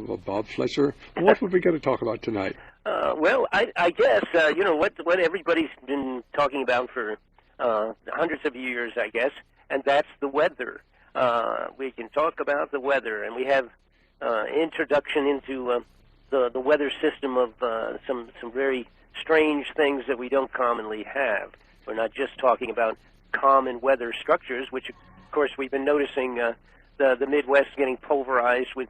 Well, Bob Fletcher, what would we going to talk about tonight? I guess you know what everybody's been talking about for hundreds of years, I guess, and that's the weather. We can talk about the weather, and we have introduction into the weather system of some very strange things that we don't commonly have. We're not just talking about common weather structures, which of course we've been noticing the Midwest getting pulverized with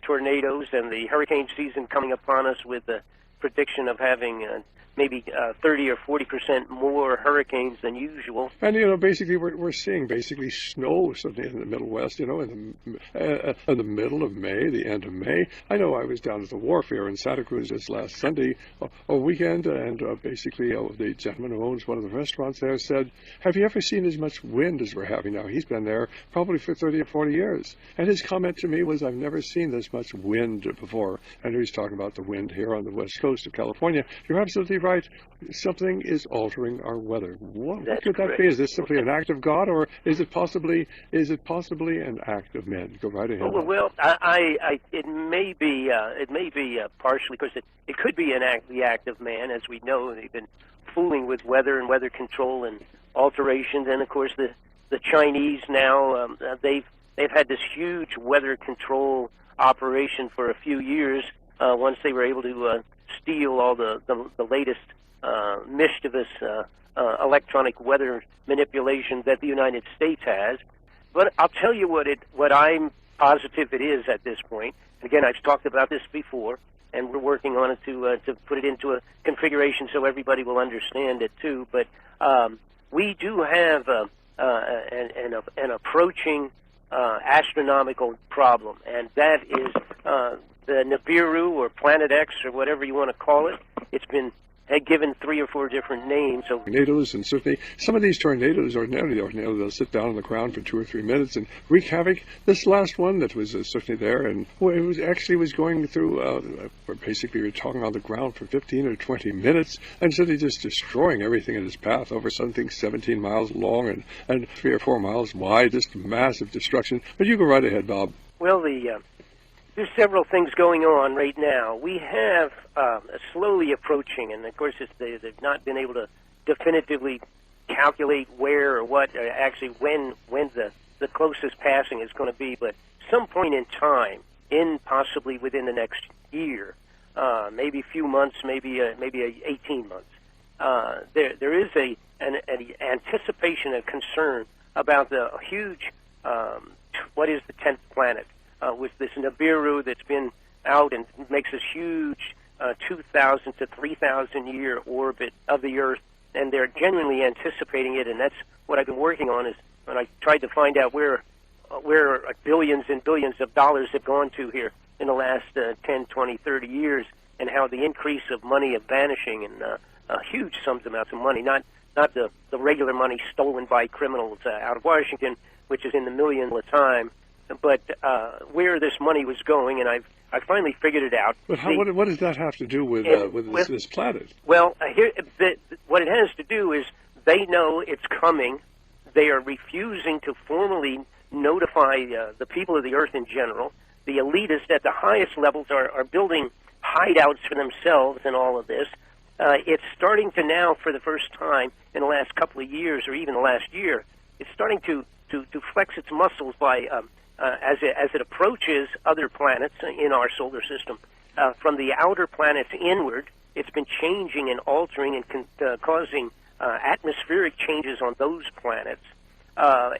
tornadoes, and the hurricane season coming upon us with the prediction of having maybe 30 or 40% more hurricanes than usual. And, basically we're seeing basically snow suddenly in the Middle West, in the middle of May, the end of May. I know I was down at the wharf here in Santa Cruz just last Sunday, a weekend, and basically the gentleman who owns one of the restaurants there said, have you ever seen as much wind as we're having now? He's been there probably for 30 or 40 years. And his comment to me was, I've never seen this much wind before. And he was talking about the wind here on the west coast of California. You're absolutely right. Something is altering our weather. What could that be? Is this simply an act of God, or is it possibly an act of men? Go right ahead. Well, it may be partially, because it could be the act of man. As we know, they've been fooling with weather and weather control and alterations, and of course the Chinese now they've had this huge weather control operation for a few years. Once they were able to steal all the latest mischievous electronic weather manipulation that the United States has. But I'll tell you what I'm positive it is at this point. Again, I've talked about this before, and we're working on it to put it into a configuration so everybody will understand it too. But we do have an approaching astronomical problem, and that is the Nibiru, or Planet X, or whatever you want to call it. It's been given 3 or 4 different names. So tornadoes, and certainly some of these tornadoes they'll sit down on the ground for 2 or 3 minutes and wreak havoc. This last one that was certainly there, and it was going through, basically we're talking on the ground for 15 or 20 minutes, and suddenly just destroying everything in its path over something 17 miles long and 3 or 4 miles wide, just massive destruction. But you go right ahead, Bob. Well, there's several things going on right now. We have slowly approaching, and of course they've not been able to definitively calculate where or what, actually when the closest passing is going to be, but some point in time, possibly within the next year, maybe a few months, maybe 18 months. There is an anticipation and concern about the huge, what is the 10th planet? With this Nibiru that's been out and makes this huge 2,000 to 3,000 year orbit of the Earth, and they're genuinely anticipating it, and that's what I've been working on, is when I tried to find out where billions and billions of dollars have gone to here in the last 10, 20, 30 years, and how the increase of money of vanishing, and huge amounts of money, not the regular money stolen by criminals out of Washington, which is in the millions at a time, but where this money was going, and I finally figured it out. But what does that have to do with this planet? Well, what it has to do is they know it's coming. They are refusing to formally notify the people of the Earth in general. The elitists at the highest levels are building hideouts for themselves and all of this. It's starting to now, for the first time in the last couple of years, or even the last year, it's starting to flex its muscles by as it approaches other planets in our solar system. From the outer planets inward, it's been changing and altering and causing atmospheric changes on those planets.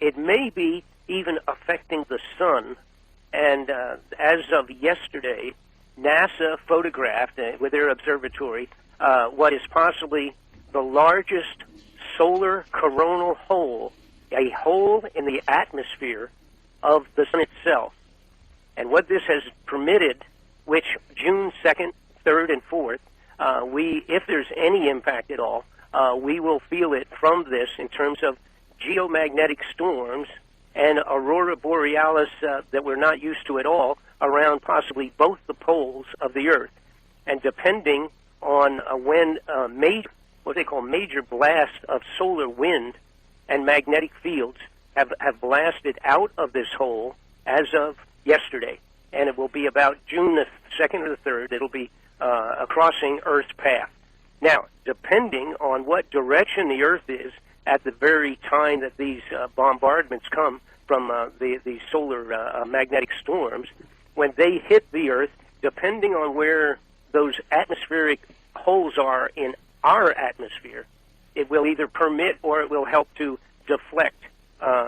It may be even affecting the sun. And as of yesterday, NASA photographed with their observatory what is possibly the largest solar coronal hole, a hole in the atmosphere of the sun itself. And what this has permitted, which June 2nd, 3rd, and 4th, if there's any impact at all, we will feel it from this in terms of geomagnetic storms and aurora borealis that we're not used to at all around possibly both the poles of the Earth. And depending on when what they call major blasts of solar wind and magnetic fields have blasted out of this hole as of yesterday. and it will be about June the 2nd or the 3rd. It'll be crossing Earth's path. Now, depending on what direction the Earth is at the very time that these bombardments come from the solar magnetic storms, when they hit the Earth, depending on where those atmospheric holes are in our atmosphere, it will either permit or it will help to deflect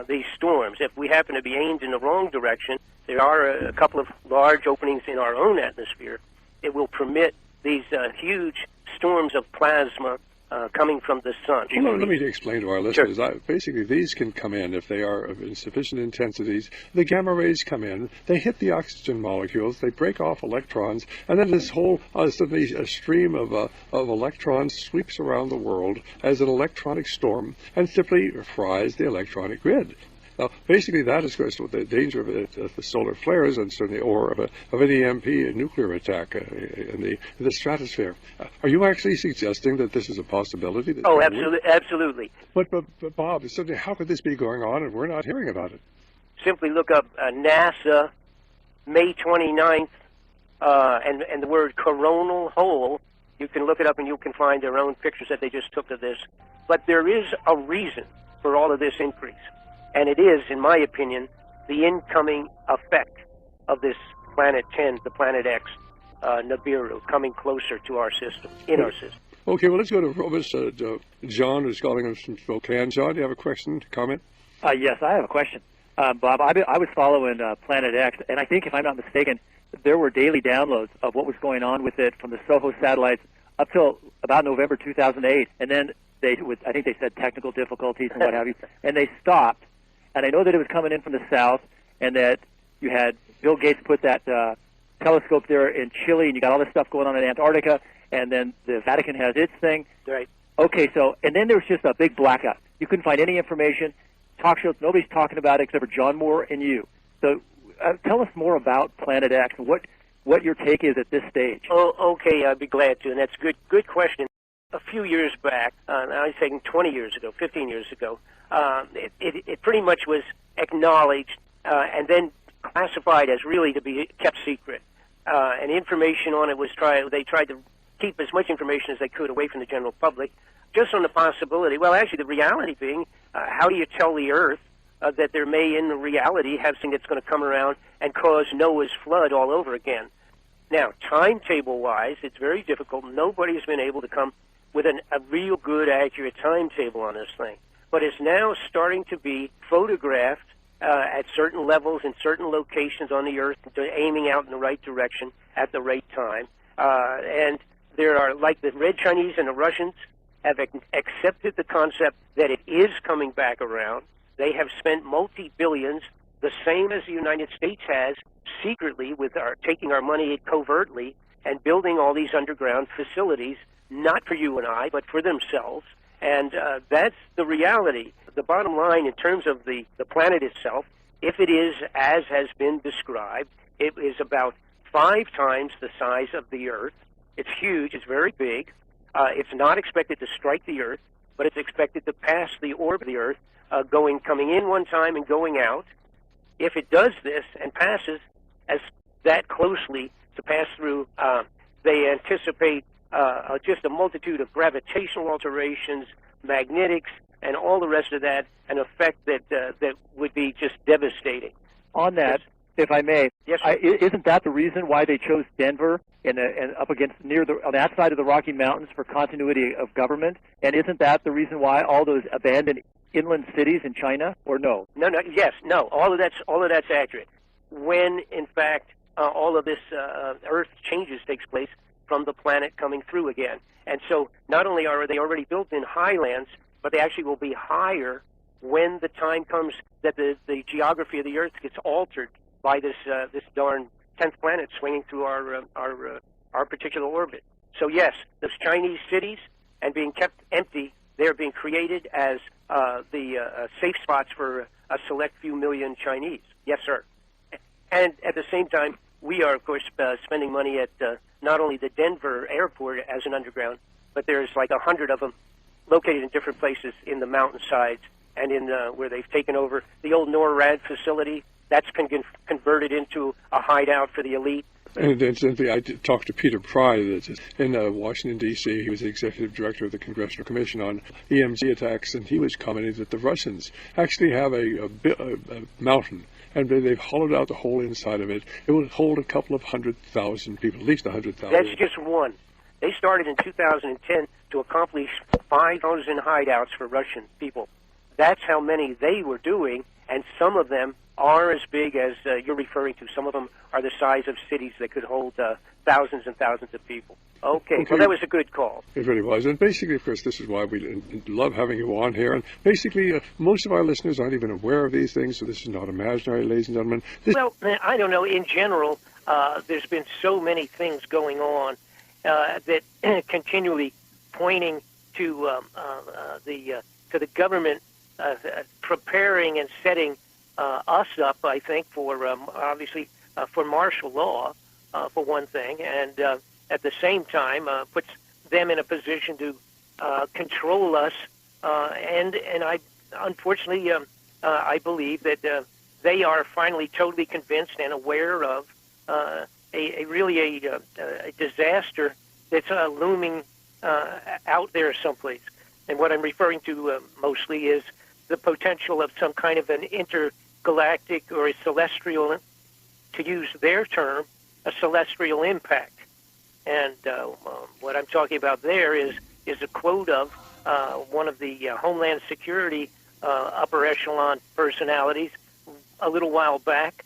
these storms. If we happen to be aimed in the wrong direction, there are a couple of large openings in our own atmosphere. It will permit these huge storms of plasma coming from the sun. Well, let me explain to our listeners. Sure. Basically, these can come in if they are of insufficient intensities. The gamma rays come in, they hit the oxygen molecules, they break off electrons, and then this whole suddenly a stream of electrons sweeps around the world as an electronic storm and simply fries the electronic grid. Now, basically, that is the danger of the solar flares and certainly, or of an EMP, a nuclear attack in the stratosphere. Are you actually suggesting that this is a possibility? Oh, absolutely. But Bob, certainly, how could this be going on and we're not hearing about it? Simply look up NASA, May 29th, and the word coronal hole. You can look it up and you can find their own pictures that they just took of this. But there is a reason for all of this increase. And it is, in my opinion, the incoming effect of this Planet 10, the Planet X, Nibiru, coming closer to our system, in our system. Okay, well, let's go to Robus. John, who's calling us from Spokane. John, do you have a question, comment? Yes, I have a question. Bob, I was following Planet X, and I think, if I'm not mistaken, there were daily downloads of what was going on with it from the SOHO satellites up till about November 2008. And then I think they said technical difficulties and what have you, and they stopped. And I know that it was coming in from the south, and that you had Bill Gates put that telescope there in Chile, and you got all this stuff going on in Antarctica, and then the Vatican has its thing. Right. Okay, so, and then there was just a big blackout. You couldn't find any information. Talk shows, nobody's talking about it except for John Moore and you. So tell us more about Planet X and what your take is at this stage. Oh, okay, I'd be glad to, and that's a good question. A few years back, I was saying 20 years ago, 15 years ago, it pretty much was acknowledged and then classified as really to be kept secret. And information on it was they tried to keep as much information as they could away from the general public, just on the possibility, well, actually the reality being, how do you tell the Earth that there may in reality have something that's going to come around and cause Noah's flood all over again? Now, timetable-wise, it's very difficult. Nobody's been able to come with a real good, accurate timetable on this thing. But it's now starting to be photographed at certain levels in certain locations on the Earth, aiming out in the right direction at the right time. And there are, like the Red Chinese and the Russians, have accepted the concept that it is coming back around. They have spent multi-billions, the same as the United States has, secretly, taking our money covertly and building all these underground facilities, not for you and I, but for themselves. And that's the reality. The bottom line in terms of the planet itself, if it is as has been described, it is about 5 times the size of the Earth. It's huge. It's very big. It's not expected to strike the Earth, but it's expected to pass the orb of the Earth, coming in one time and going out. If it does this and passes as that closely to pass through, they anticipate just a multitude of gravitational alterations, magnetics, and all the rest of that, an effect that would be just devastating. On that, if I may, yes, isn't that the reason why they chose Denver and up against on that side of the Rocky Mountains for continuity of government? And isn't that the reason why all those abandoned inland cities in China? Or no? No. All of that's accurate. When in fact all of this Earth changes takes place from the planet coming through again. And so not only are they already built in highlands, but they actually will be higher when the time comes that the geography of the Earth gets altered by this darn 10th planet swinging through our particular orbit. So yes, those Chinese cities and being kept empty, they're being created as the safe spots for a select few million Chinese. Yes, sir. And at the same time, we are, of course, spending money at not only the Denver airport as an underground, but there's like 100 of them located in different places in the mountainsides and in where they've taken over the old NORAD facility that's been converted into a hideout for the elite. And incidentally, I did talk to Peter Pry in Washington, D.C. He was the executive director of the Congressional Commission on EMZ attacks, and he was commenting that the Russians actually have a mountain, and they've hollowed out the whole inside of it. It will hold a couple of 100,000 people, at least 100,000. That's just one. They started in 2010 to accomplish 5,000 hideouts for Russian people. That's how many they were doing, and some of them are as big as you're referring to. Some of them are the size of cities that could hold thousands and thousands of people. Okay, well, that was a good call. It really was. And basically, of course, this is why we love having you on here. And basically, most of our listeners aren't even aware of these things, so this is not imaginary, ladies and gentlemen. Well, I don't know. In general, there's been so many things going on that continually pointing to the government preparing and setting us up, I think, for obviously for martial law, for one thing, and at the same time puts them in a position to control us. And I unfortunately I believe that they are finally totally convinced and aware of a really disaster that's looming out there someplace. And what I'm referring to mostly is the potential of some kind of an intergalactic or a celestial, to use their term, a celestial impact. And what I'm talking about there is a quote of one of the Homeland Security upper echelon personalities a little while back,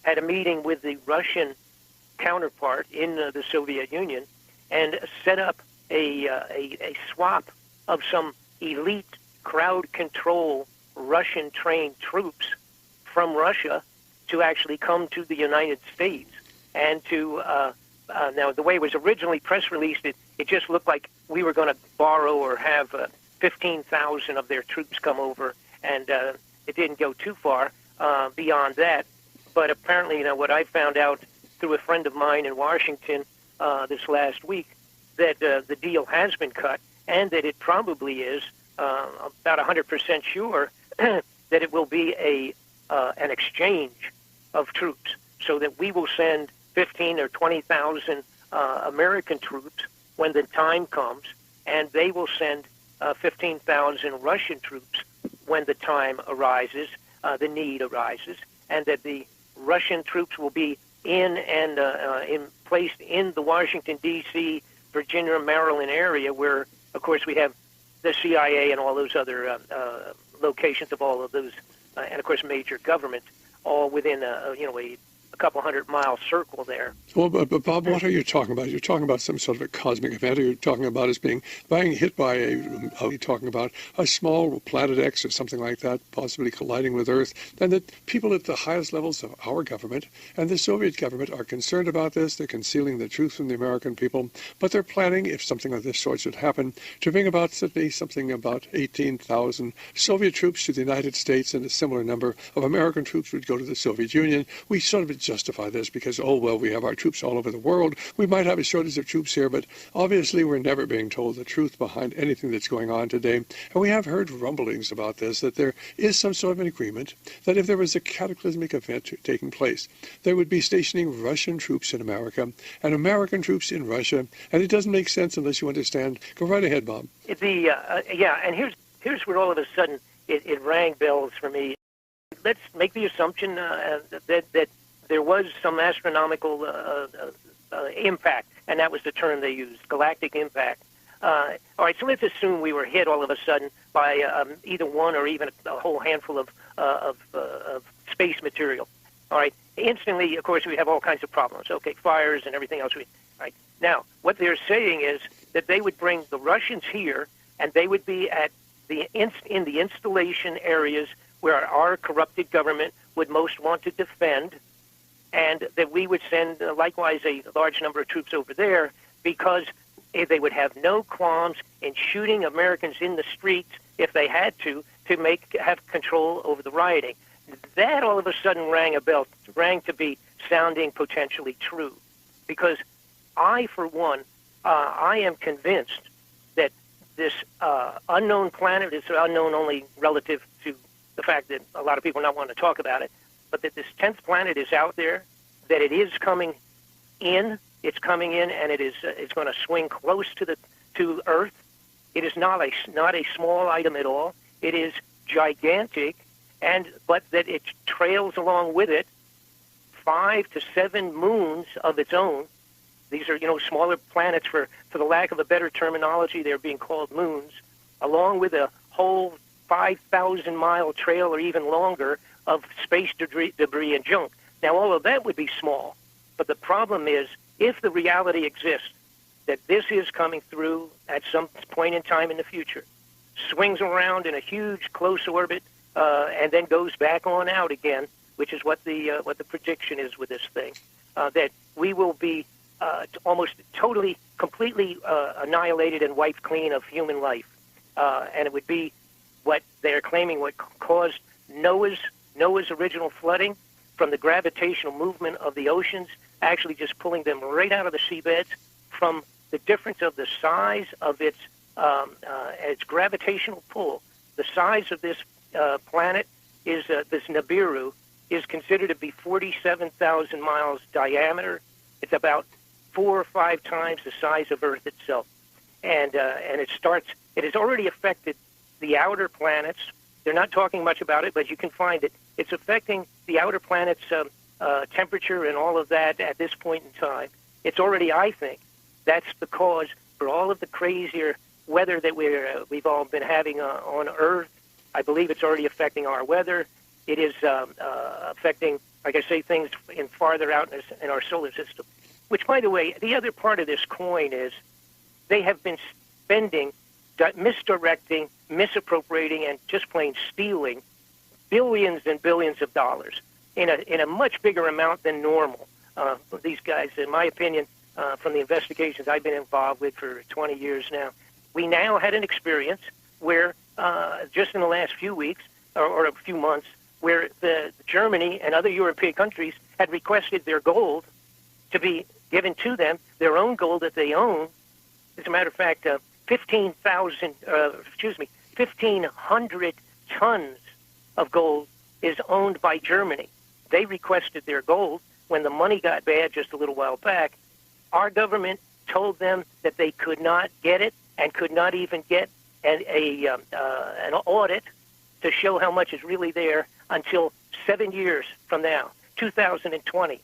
had a meeting with the Russian counterpart in the Soviet Union and set up a swap of some elite crowd control Russian-trained troops from Russia to actually come to the United States. And to, now the way it was originally press released, it just looked like we were going to borrow or have 15,000 of their troops come over, and it didn't go too far beyond that. But apparently, what I found out through a friend of mine in Washington this last week, that the deal has been cut, and that it probably is about 100% sure that it will be an exchange of troops, so that we will send 15 or 20,000 American troops when the time comes, and they will send 15,000 Russian troops when the time arises, the need arises, and that the Russian troops will be placed in the Washington, D.C., Virginia, Maryland area, where, of course, we have the CIA and all those other locations of all of those, and, of course, major government, all within a couple 100-mile circle there. Well, but Bob, what are you talking about? You're talking about some sort of a cosmic event, or you're talking about us being hit by you're talking about a small planet X or something like that, possibly colliding with Earth, and that people at the highest levels of our government and the Soviet government are concerned about this. They're concealing the truth from the American people, but they're planning, if something of this sort should happen, to bring about something about 18,000 Soviet troops to the United States, and a similar number of American troops would go to the Soviet Union. We sort of justify this because, we have our troops all over the world. We might have a shortage of troops here, but obviously we're never being told the truth behind anything that's going on today. And we have heard rumblings about this, that there is some sort of an agreement that if there was a cataclysmic event taking place, they would be stationing Russian troops in America and American troops in Russia. And it doesn't make sense unless you understand. Go right ahead, Bob. And here's where all of a sudden it rang bells for me. Let's make the assumption that there was some astronomical impact, and that was the term they used, galactic impact. All right, so let's assume we were hit all of a sudden by either one or even a whole handful of space material. All right, instantly, of course, we have all kinds of problems. Okay, fires and everything else. Right now, what they're saying is that they would bring the Russians here, and they would be at in the installation areas where our corrupted government would most want to defend, and that we would send likewise a large number of troops over there, because they would have no qualms in shooting Americans in the streets if they had to have control over the rioting. That all of a sudden rang a bell, rang to be sounding potentially true, because I, for one, I am convinced that this unknown planet is unknown only relative to the fact that a lot of people not want to talk about it, but that this 10th planet is out there, that it is coming in. It's coming in, and it's going to swing close to Earth. It is not a small item at all. It is gigantic, but that it trails along with it 5 to 7 moons of its own. These are, smaller planets. For the lack of a better terminology, they're being called moons, along with a whole 5,000-mile trail or even longer of space debris and junk. Now, all of that would be small, but the problem is, if the reality exists that this is coming through at some point in time in the future, swings around in a huge close orbit, and then goes back on out again, which is what the prediction is with this thing, that we will be almost totally, completely annihilated and wiped clean of human life, and it would be what they're claiming what caused Noah's original flooding from the gravitational movement of the oceans, actually just pulling them right out of the seabeds from the difference of the size of its gravitational pull. The size of this planet is this Nibiru is considered to be 47,000 miles diameter. It's about 4 or 5 times the size of Earth itself, and it has already affected the outer planets. They're not talking much about it, but you can find it. It's affecting the outer planets' temperature and all of that at this point in time. It's already, I think, that's the cause for all of the crazier weather that we've all been having on Earth. I believe it's already affecting our weather. It is affecting, like I say, things in farther out in our solar system. Which, by the way, the other part of this coin is they have been spending, misdirecting, misappropriating, and just plain stealing billions and billions of dollars in a much bigger amount than normal. These guys, in my opinion, from the investigations I've been involved with for 20 years now, we now had an experience where just in the last few weeks or a few months, where Germany and other European countries had requested their gold to be given to them, their own gold that they own. As a matter of fact, 1,500 tons of gold is owned by Germany. They requested their gold when the money got bad just a little while back. Our government told them that they could not get it and could not even get an audit to show how much is really there until 7 years from now, 2020.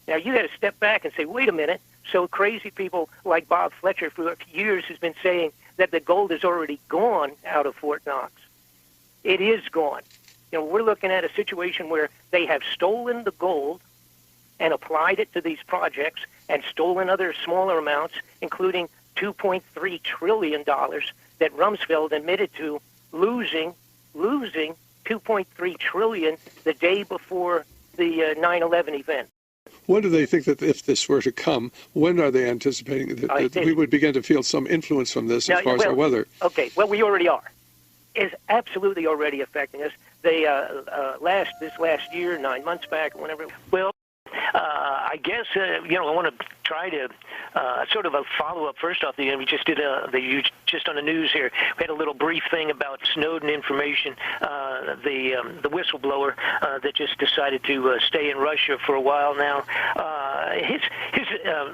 Now, you got to step back and say, wait a minute. So crazy people like Bob Fletcher for years has been saying that the gold is already gone out of Fort Knox. It is gone. We're looking at a situation where they have stolen the gold and applied it to these projects and stolen other smaller amounts, including $2.3 trillion that Rumsfeld admitted to losing $2.3 trillion the day before the 9/11 event. When do they think that if this were to come, when are they anticipating that we would begin to feel some influence from this as far as our weather? Okay, well, we already are. It's absolutely already affecting us. They this last year, 9 months back, whenever. Well, I guess I want to try to sort of a follow-up. First off, we just did just on the news here. We had a little brief thing about Snowden information. The whistleblower that just decided to stay in Russia for a while now. His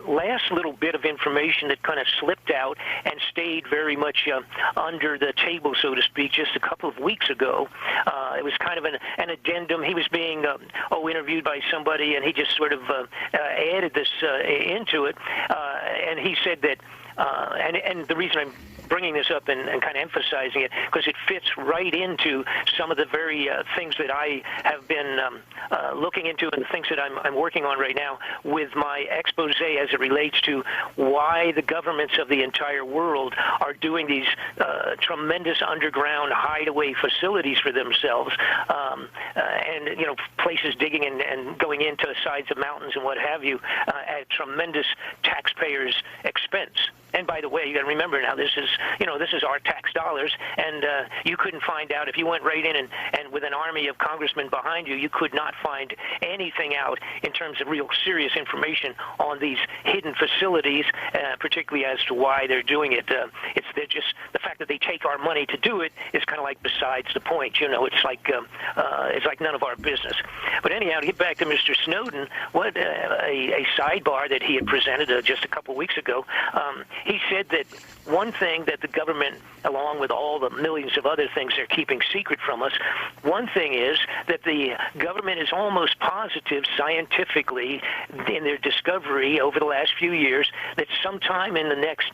last little bit of information that kind of slipped out and stayed very much under the table, so to speak, just a couple of weeks ago. It was kind of an addendum. He was being interviewed by somebody, and he just sort of added this into it. And he said that, and the reason I'm bringing this up and kind of emphasizing it, because it fits right into some of the very things that I have been looking into and the things that I'm working on right now with my expose as it relates to why the governments of the entire world are doing these tremendous underground hideaway facilities for themselves, and places digging and going into the sides of mountains and what have you at tremendous taxpayers' expense. And by the way, you got to remember now, this is our tax dollars, and you couldn't find out if you went right in and with an army of congressmen behind you, you could not find anything out in terms of real serious information on these hidden facilities, particularly as to why they're doing it. They're just the fact that they take our money to do it is kind of like besides the point. It's like none of our business. But anyhow, to get back to Mr. Snowden, what a sidebar that he had presented just a couple weeks ago. He said that one thing that the government, along with all the millions of other things they're keeping secret from us, one thing is that the government is almost positive scientifically in their discovery over the last few years that sometime in the next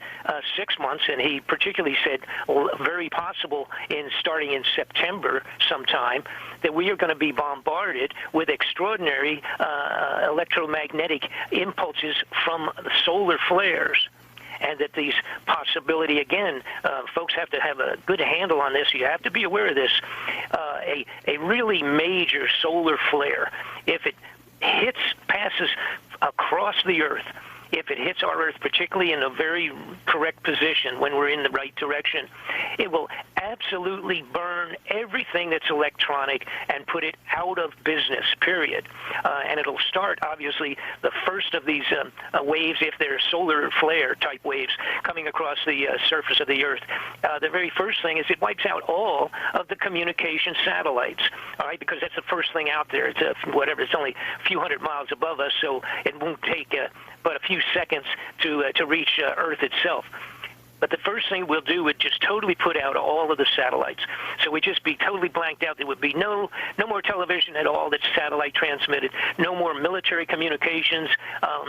6 months, and he particularly said very possible starting in September sometime, that we are going to be bombarded with extraordinary electromagnetic impulses from solar flares. And that these possibility, again, folks have to have a good handle on this. You have to be aware of this. A really major solar flare, if it passes across the Earth, if it hits our Earth, particularly in a very correct position when we're in the right direction, it will absolutely burn everything that's electronic and put it out of business, period. And it'll start, obviously, the first of these waves, if they're solar flare-type waves coming across the surface of the Earth. The very first thing is it wipes out all of the communication satellites, all right, because that's the first thing out there. It's it's only a few hundred miles above us, so it won't take but a few seconds to reach Earth itself. But the first thing we'll do would just totally put out all of the satellites. So we'd just be totally blanked out. There would be no more television at all that's satellite transmitted, no more military communications.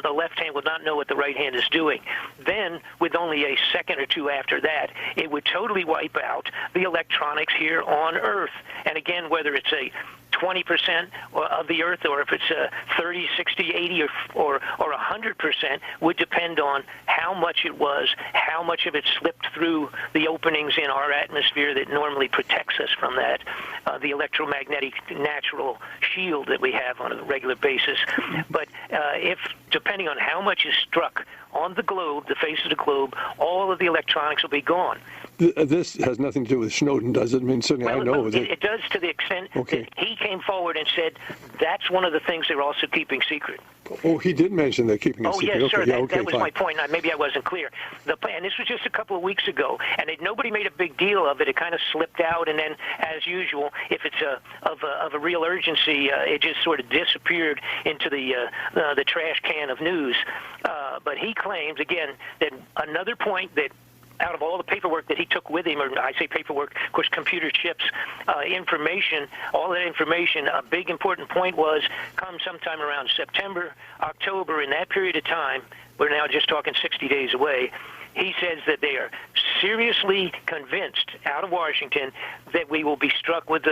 The left hand would not know what the right hand is doing. Then, with only a second or two after that, it would totally wipe out the electronics here on Earth. And again, whether it's a 20% of the Earth, or if it's 30, 60, 80, or 100%, would depend on how much it was, how much of it slipped through the openings in our atmosphere that normally protects us from that, the electromagnetic natural shield that we have on a regular basis. But if, depending on how much is struck on the globe, the face of the globe, all of the electronics will be gone. This has nothing to do with Snowden, does it? I mean, certainly I know that it does, to the extent that he came forward and said that's one of the things they're also keeping secret. Oh, he did mention they're keeping it secret. Yes, sir. Okay, That was my point. Maybe I wasn't clear. And this was just a couple of weeks ago, and nobody made a big deal of it. It kind of slipped out, and then, as usual, if it's of a real urgency, it just sort of disappeared into the trash can of news. But he claims, again, that another point that out of all the paperwork that he took with him, or I say paperwork, of course, computer chips, information, all that information, a big important point was come sometime around September, October, in that period of time, we're now just talking 60 days away, he says that they are seriously convinced out of Washington that we will be struck with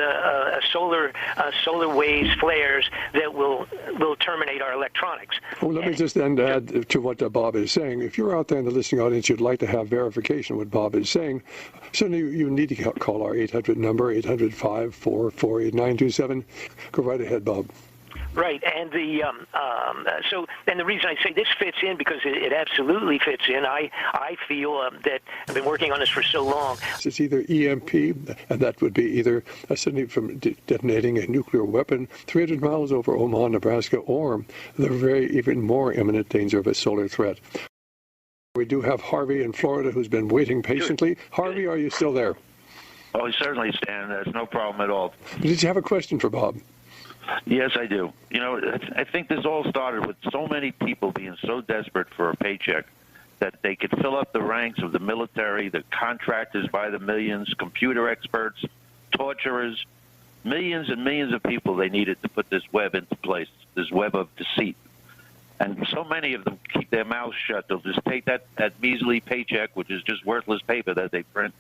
solar waves, flares that will terminate our electronics. Well, let me just then add to what Bob is saying. If you're out there in the listening audience, you'd like to have verification of what Bob is saying, certainly you need to call our 800 number, 800-544-8927. Go right ahead, Bob. Right, and so the reason I say this fits in, because it absolutely fits in. I feel that I've been working on this for so long. It's either EMP, and that would be either suddenly from detonating a nuclear weapon 300 miles over Omaha, Nebraska, or the even more imminent danger of a solar threat. We do have Harvey in Florida who's been waiting patiently. Good. Harvey, are you still there? Oh, certainly, Stan. There's no problem at all. Did you have a question for Bob? Yes, I do. I think this all started with so many people being so desperate for a paycheck that they could fill up the ranks of the military, the contractors by the millions, computer experts, torturers, millions and millions of people they needed to put this web into place, this web of deceit. And so many of them keep their mouths shut. They'll just take that measly paycheck, which is just worthless paper that they print,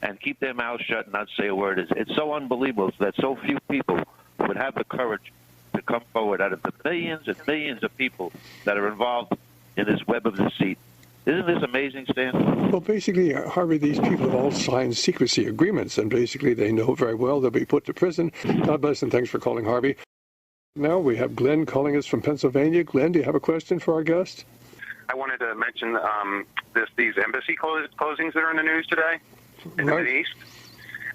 and keep their mouths shut and not say a word. It's so unbelievable that so few people would have the courage to come forward out of the millions and millions of people that are involved in this web of deceit. Isn't this amazing, Stan? Well, basically, Harvey, these people have all signed secrecy agreements, and basically they know very well they'll be put to prison. God bless, and thanks for calling, Harvey. Now we have Glenn calling us from Pennsylvania. Glenn, do you have a question for our guest? I wanted to mention these embassy closings that are in the news today in the Middle East.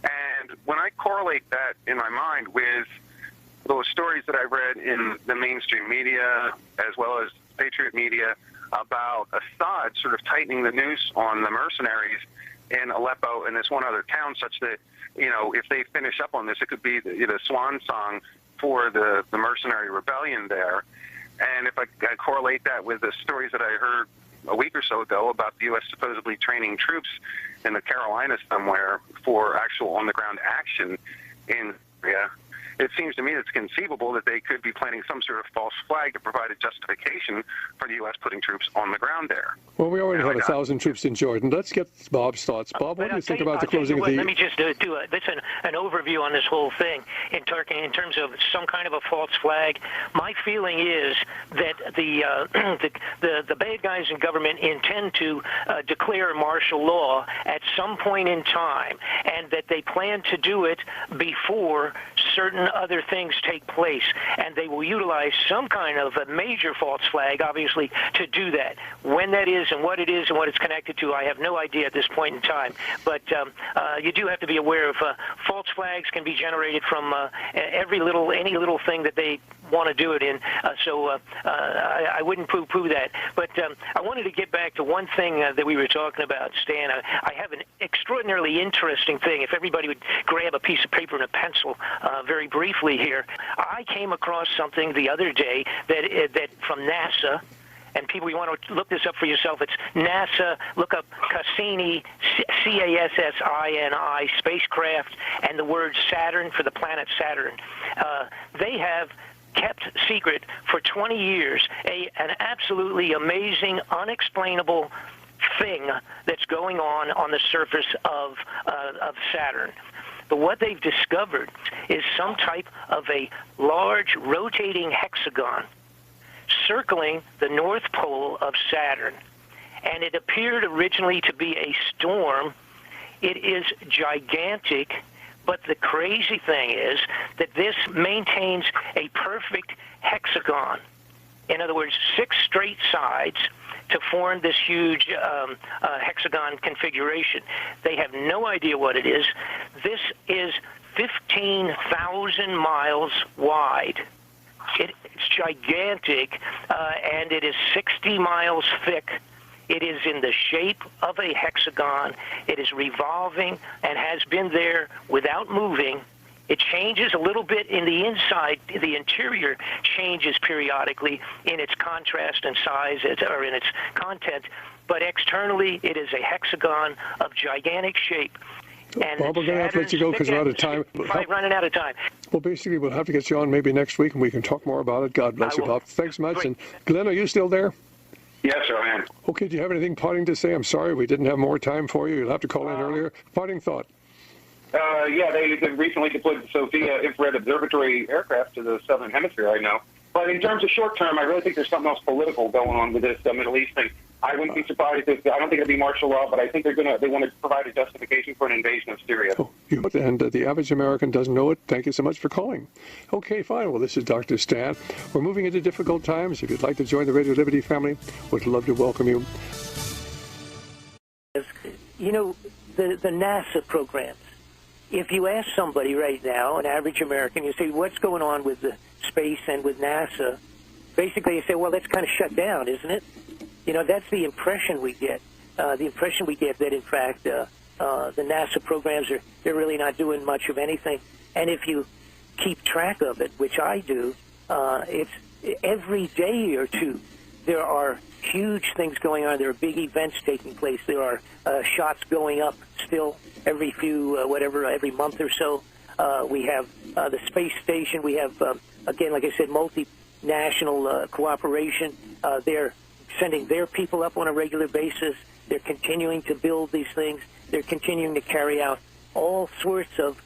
And when I correlate that in my mind with those stories that I've read in the mainstream media as well as Patriot media about Assad sort of tightening the noose on the mercenaries in Aleppo and this one other town, such that, you know, if they finish up on this, it could be the swan song for the mercenary rebellion there. And if I correlate that with the stories that I heard a week or so ago about the U.S. supposedly training troops in the Carolinas somewhere for actual on-the-ground action in Syria, it seems to me it's conceivable that they could be planting some sort of false flag to provide a justification for the U.S. putting troops on the ground there. Well, we already have 1,000 troops in Jordan. Let's get Bob's thoughts. Bob, what do you think about the closing of the... Let me just do an overview on this whole thing in terms of some kind of a false flag. My feeling is that the bad guys in government intend to declare martial law at some point in time, and that they plan to do it before certain other things take place, and they will utilize some kind of a major false flag, obviously, to do that. When that is and what it is and what it's connected to, I have no idea at this point in time. But you do have to be aware of false flags can be generated from any little thing that they want to do it in. So I wouldn't poo-poo that. But I wanted to get back to one thing that we were talking about, Stan. I have an extraordinarily interesting thing. If everybody would grab a piece of paper and a pencil very briefly here. I came across something the other day that from NASA, and people, you want to look this up for yourself. It's NASA. Look up Cassini, Cassini, spacecraft, and the word Saturn for the planet Saturn. They have kept secret for 20 years an absolutely amazing, unexplainable thing that's going on the surface of Saturn. But what they've discovered is some type of a large rotating hexagon circling the North Pole of Saturn. And it appeared originally to be a storm. It is gigantic, but the crazy thing is that this maintains a perfect hexagon. In other words, 6 straight sides to form this huge hexagon configuration. They have no idea what it is. This is 15,000 miles wide. It's gigantic, and it is 60 miles thick. It is in the shape of a hexagon. It is revolving and has been there without moving. It changes a little bit in the inside. The interior changes periodically in its contrast and size, or in its content. But externally, it is a hexagon of gigantic shape. And Bob, we're going to have to let you go because we're out of time. Running out of time. Well, basically, we'll have to get you on maybe next week, and we can talk more about it. God bless you, Bob. Thanks much. Great. And Glenn, are you still there? Yes, sir, I am. Okay, do you have anything parting to say? I'm sorry we didn't have more time for you. You'll have to call in earlier. Parting thought. Yeah, they recently deployed the Sophia infrared observatory aircraft to the southern hemisphere, I know. But in terms of short term, I really think there's something else political going on with this Middle East thing. I wouldn't be surprised if, I don't think it'll be martial law, but I think they want to provide a justification for an invasion of Syria. Oh, and the average American doesn't know it. Thank you so much for calling. Okay, fine. Well, this is Dr. Stan. We're moving into difficult times. If you'd like to join the Radio Liberty family, we'd love to welcome you. You know, the NASA programs. If you ask somebody right now, an average American, you say, what's going on with the space and with NASA? Basically, you say, well, that's kind of shut down, isn't it? You know, that's the impression we get. The impression we get that, in fact, the NASA programs they're really not doing much of anything. And if you keep track of it, which I do, it's every day or two there are huge things going on. There are big events taking place. There are shots going up still every every month or so. We have the space station. We have, again, like I said, multinational cooperation. They're sending their people up on a regular basis. They're continuing to build these things. They're continuing to carry out all sorts of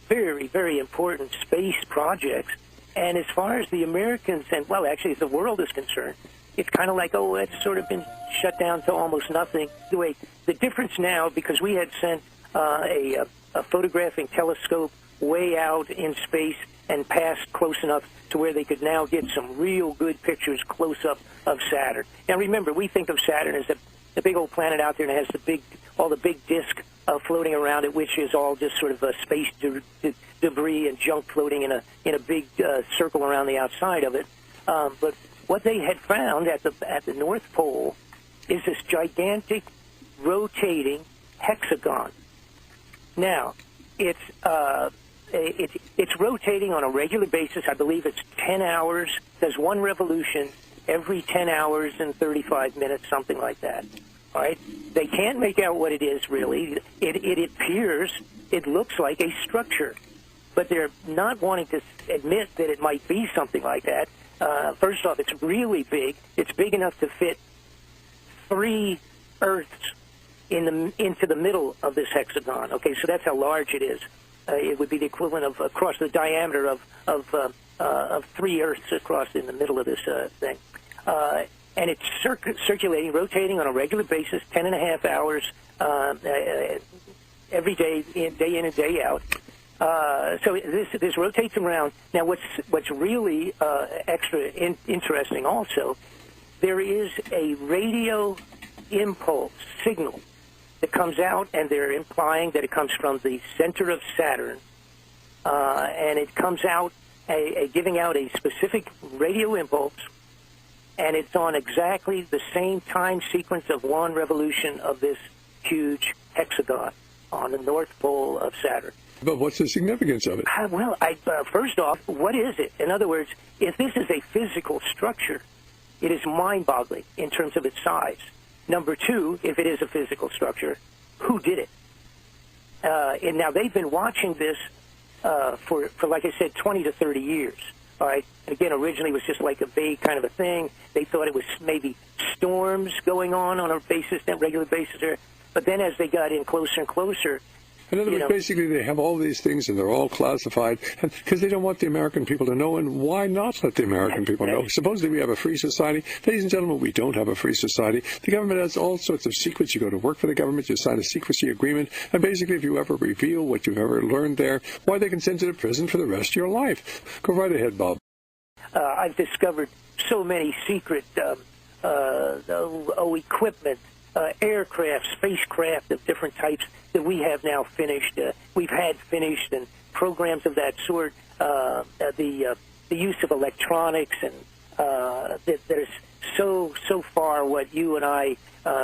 very, very important space projects. And as far as the Americans and, well, actually, as the world is concerned, it's kind of like, oh, it's sort of been shut down to almost nothing. Anyway, the difference now, because we had sent a photographing telescope way out in space and passed close enough to where they could now get some real good pictures close up of Saturn. Now remember, we think of Saturn as the big old planet out there and has all the big disk floating around it, which is all just sort of space debris and junk floating in a big circle around the outside of it. But what they had found at the North Pole is this gigantic rotating hexagon. Now, it's rotating on a regular basis. I believe it's 10 hours. There's one revolution every 10 hours and 35 minutes, something like that. All right? They can't make out what it is, really. It appears, it looks like a structure. But they're not wanting to admit that it might be something like that. First off, it's really big. It's big enough to fit 3 Earths into the middle of this hexagon. Okay, so that's how large it is. It would be the equivalent of across the diameter of 3 Earths across in the middle of this thing. And it's circulating, rotating on a regular basis, 10.5 hours every day, day in and day out. So this rotates around. Now, what's really extra interesting also, there is a radio impulse signal that comes out, and they're implying that it comes from the center of Saturn, and it comes out giving out a specific radio impulse, and it's on exactly the same time sequence of one revolution of this huge hexagon on the North Pole of Saturn. But what's the significance of it? Well, first off, what is it? In other words, if this is a physical structure, it is mind-boggling in terms of its size. Number two, if it is a physical structure, who did it? And now they've been watching this for, like I said, 20 to 30 years. All right. And again, originally it was just like a vague kind of a thing. They thought it was maybe storms going on a regular basis. But then as they got in closer and closer, in other words, basically they have all these things and they're all classified because they don't want the American people to know. And why not let the American people know? Supposedly we have a free society. Ladies and gentlemen, we don't have a free society. The government has all sorts of secrets. You go to work for the government, you sign a secrecy agreement, and basically if you ever reveal what you've ever learned there, why, they can send you to prison for the rest of your life. Go right ahead, Bob. I've discovered so many secret equipment, aircraft, spacecraft of different types that we have now finished. We've had finished, and programs of that sort. The use of electronics, and there's so far what you and I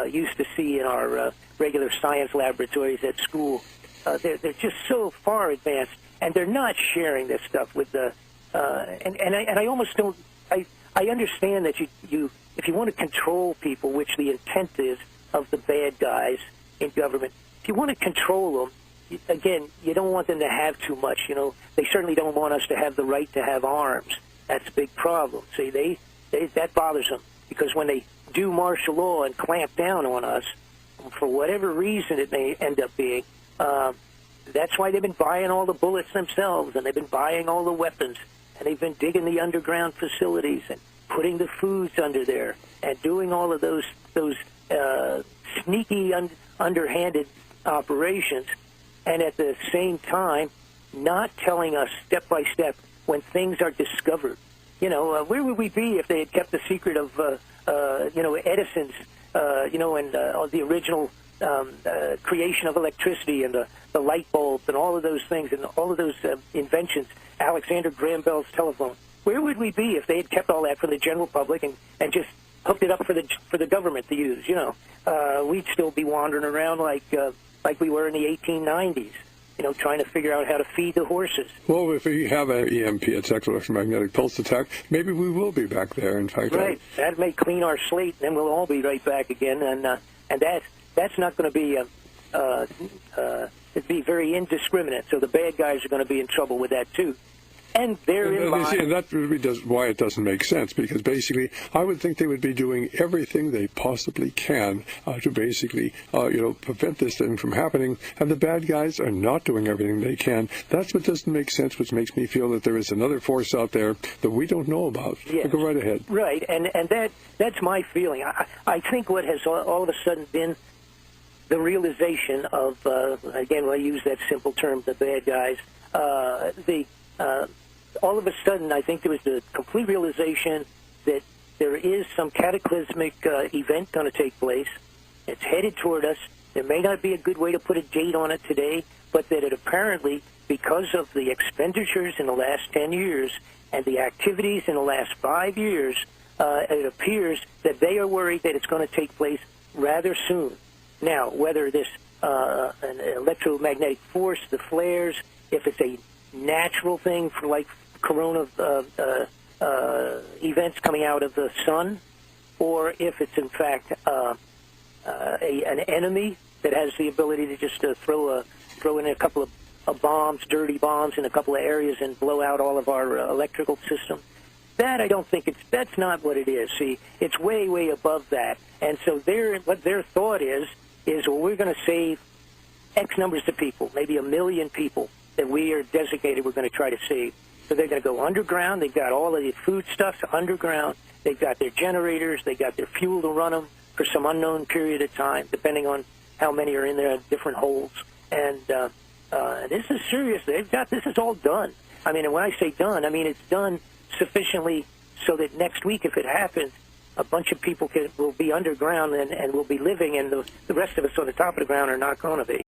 used to see in our regular science laboratories at school. They're just so far advanced, and they're not sharing this stuff with the. And I almost don't. I understand that you if you want to control people, which the intent is of the bad guys in government, if you want to control them, again, you don't want them to have too much. They certainly don't want us to have the right to have arms. That's a big problem. See, that bothers them, because when they do martial law and clamp down on us, for whatever reason it may end up being, that's why they've been buying all the bullets themselves, and they've been buying all the weapons, and they've been digging the underground facilities and putting the foods under there and doing all of those sneaky, underhanded operations, and at the same time not telling us step by step when things are discovered. Where would we be if they had kept the secret of Edison's and the original creation of electricity and the light bulbs and all of those things and all of those inventions, Alexander Graham Bell's telephone? Where would we be if they had kept all that for the general public and just hooked it up for the government to use? We'd still be wandering around like we were in the 1890s, trying to figure out how to feed the horses. Well, if we have an EMP, electromagnetic pulse attack, maybe we will be back there. In fact, right. That may clean our slate, and then we'll all be right back again. And that's not going to be it'd be very indiscriminate. So the bad guys are going to be in trouble with that too. And and that really why it doesn't make sense, because basically I would think they would be doing everything they possibly can to basically prevent this thing from happening, and the bad guys are not doing everything they can. That's what doesn't make sense, which makes me feel that there is another force out there that we don't know about. Yes. Go right ahead. Right, and that's my feeling. I think what has all of a sudden been the realization of, again, we'll use that simple term, the bad guys, all of a sudden, I think there was the complete realization that there is some cataclysmic event going to take place. It's headed toward us. There may not be a good way to put a date on it today, but that it apparently, because of the expenditures in the last 10 years and the activities in the last 5 years, it appears that they are worried that it's going to take place rather soon. Now, whether this an electromagnetic force, the flares, if it's a natural thing for like corona events coming out of the sun, or if it's in fact an enemy that has the ability to just throw in a couple of bombs, dirty bombs, in a couple of areas and blow out all of our electrical system. That I don't think that's not what it is. See, it's way, way above that. And so what their thought is well, we're going to save X numbers of people, maybe 1 million people that we are designated we're going to try to save. So they're going to go underground. They've got all of the foodstuffs underground. They've got their generators. They've got their fuel to run them for some unknown period of time, depending on how many are in their different holes. And this is serious. This is all done. I mean, and when I say done, I mean it's done sufficiently so that next week, if it happens, a bunch of people will be underground and will be living, and the rest of us on the top of the ground are not going to be.